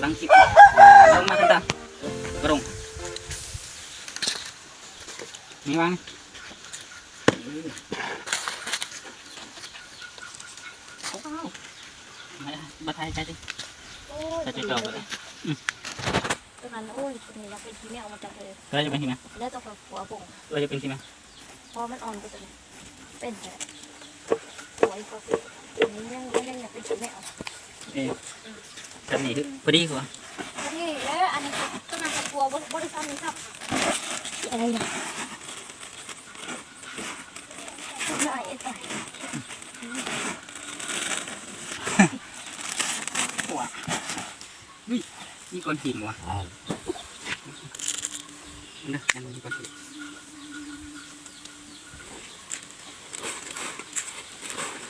ำลังคิดลงมาทันตากระดงมีวางมาไทยใจดิจะจุดจบเลยตอนนั้นโอ้ยนี่เราเป็นทีแมวมาจากเลย ก็จะเป็นทีไหมแล้วต้องหัวปุ่งก็จะเป็นทีไหมพอมันอ่อนไปเลยเป็นแผลหัวอีกก็เป็นนี้ยังอยากเป็นทีแมวกันนี่พอดีกว่านี่แล้วอันนี้ก็น่าจะกลัวบริษัทนี้ครับอะไรเนี่ยได้ได้หัวนี่ก้อนหินวะนะนั่นนี่ก้อนหิน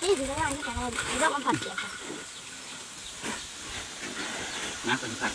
นี่ถึงจะได้ที่ของเราเรื่องมันผัดเสียค่ะนะเป็นผัด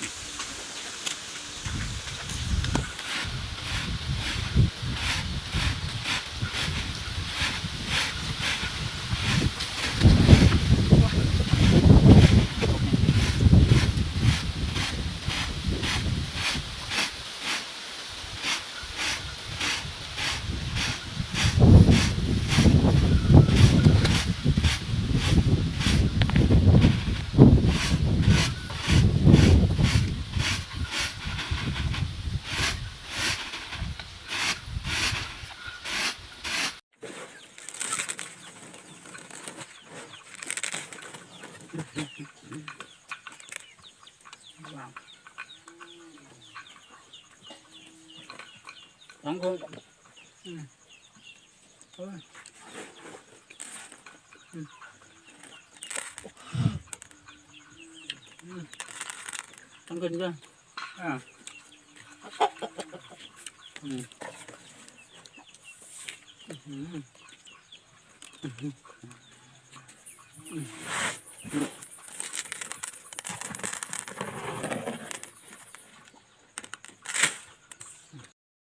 สองคนต้องกินด้วย